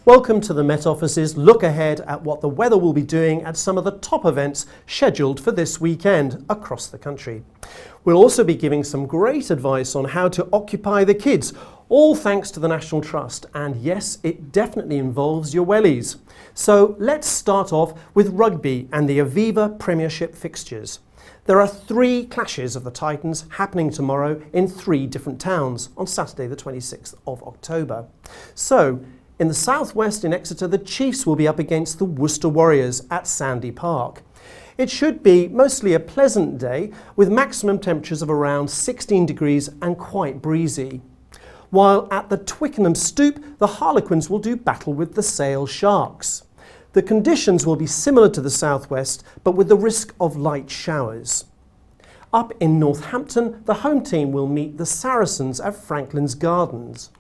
Welcome to the Met Office's look ahead at what the weather will be doing at some of the top events scheduled for this weekend across the country. We'll also be giving some great advice on how to occupy the kids, all thanks to the National Trust, and yes, it definitely involves your wellies. So let's start off with rugby and the Aviva Premiership fixtures. There are 3 clashes of the Titans happening tomorrow in 3 different towns on Saturday the 26th of October. So, in the southwest in Exeter, the Chiefs will be up against the Worcester Warriors at Sandy Park. It should be mostly a pleasant day with maximum temperatures of around 16 degrees and quite breezy. While at the Twickenham Stoop, the Harlequins will do battle with the Sale Sharks. The conditions will be similar to the southwest, but with the risk of light showers. Up in Northampton, the home team will meet the Saracens at Franklin's Gardens,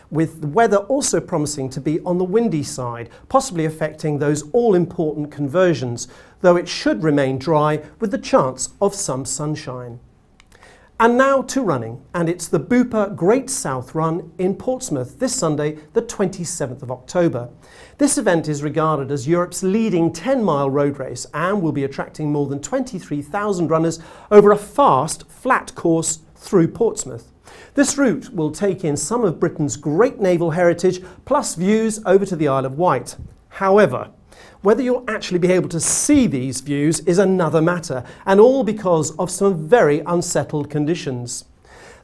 with the weather also promising to be on the windy side, possibly affecting those all-important conversions, though it should remain dry with the chance of some sunshine. And now to running, and it's the Bupa Great South Run in Portsmouth this Sunday, the 27th of October. This event is regarded as Europe's leading 10-mile road race and will be attracting more than 23,000 runners over a fast, flat course through Portsmouth. This route will take in some of Britain's great naval heritage, plus views over to the Isle of Wight. However, whether you'll actually be able to see these views is another matter, and all because of some very unsettled conditions.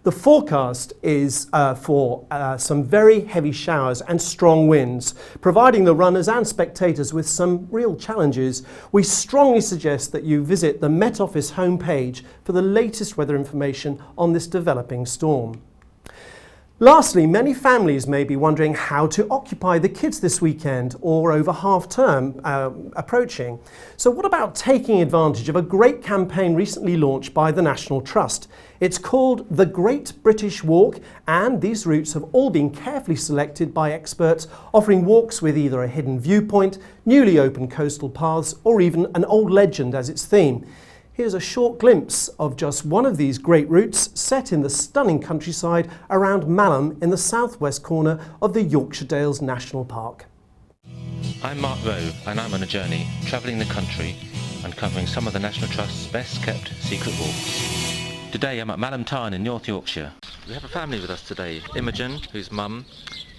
The forecast is for some very heavy showers and strong winds, providing the runners and spectators with some real challenges. We strongly suggest that you visit the Met Office homepage for the latest weather information on this developing storm. Lastly, many families may be wondering how to occupy the kids this weekend or over half-term approaching. So what about taking advantage of a great campaign recently launched by the National Trust? It's called the Great British Walk, and these routes have all been carefully selected by experts, offering walks with either a hidden viewpoint, newly opened coastal paths, or even an old legend as its theme. Here's a short glimpse of just one of these great routes set in the stunning countryside around Malham in the southwest corner of the Yorkshire Dales National Park. I'm Mark Rowe and I'm on a journey travelling the country uncovering some of the National Trust's best kept secret walks. Today I'm at Malham Tarn in North Yorkshire. We have a family with us today, Imogen, who's mum,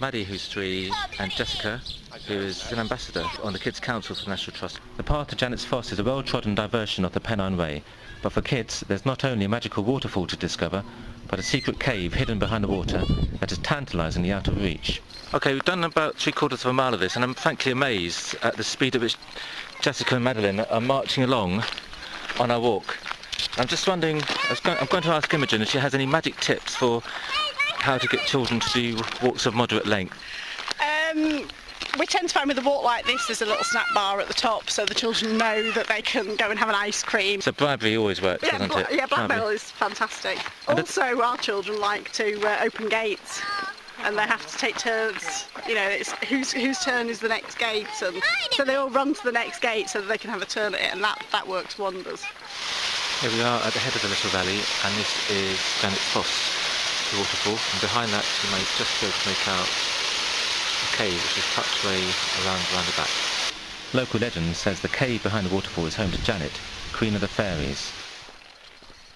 Maddie, who's 3, and Jessica, who is an ambassador on the Kids Council for the National Trust. The path to Janet's Foss is a well-trodden diversion of the Pennine Way, but for kids there's not only a magical waterfall to discover, but a secret cave hidden behind the water that is tantalisingly out of reach. Okay, we've done about 3/4 of a mile of this, and I'm frankly amazed at the speed at which Jessica and Madeline are marching along on our walk. I'm just wondering, I'm going to ask Imogen if she has any magic tips for how to get children to do walks of moderate length. We tend to find with a walk like this there's a little snack bar at the top so the children know that they can go and have an ice cream. So bribery always works, doesn't it? Yeah, blackmail is fantastic. And also our children like to open gates and they have to take turns, you know, it's whose turn is the next gate, and so they all run to the next gate so that they can have a turn at it, and that works wonders. Here we are at the head of the little valley, and this is Janet's Foss, the waterfall, and behind that you may just be able to make out a cave which is tucked away around the back. Local legend says the cave behind the waterfall is home to Janet, Queen of the Fairies.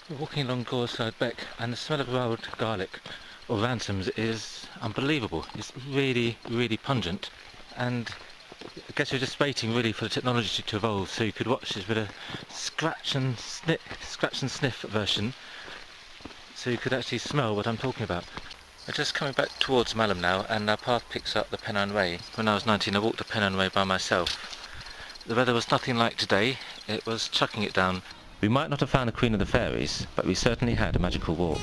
We're walking along Goreside Beck, and the smell of wild garlic or ransoms is unbelievable. It's really, really pungent, and I guess you're just waiting really for the technology to evolve so you could watch this with a scratch and sniff version, so you could actually smell what I'm talking about. We're just coming back towards Malham now, and our path picks up the Pennine Way. When I was 19 I walked the Pennine Way by myself. The weather was nothing like today, it was chucking it down. We might not have found the Queen of the Fairies, but we certainly had a magical walk.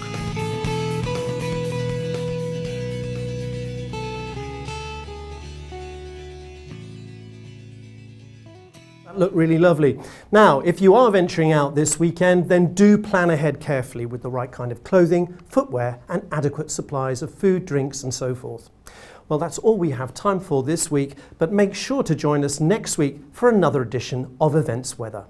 That looked really lovely. Now, if you are venturing out this weekend, then do plan ahead carefully with the right kind of clothing, footwear, and adequate supplies of food, drinks, and so forth. Well, that's all we have time for this week, but make sure to join us next week for another edition of Events Weather.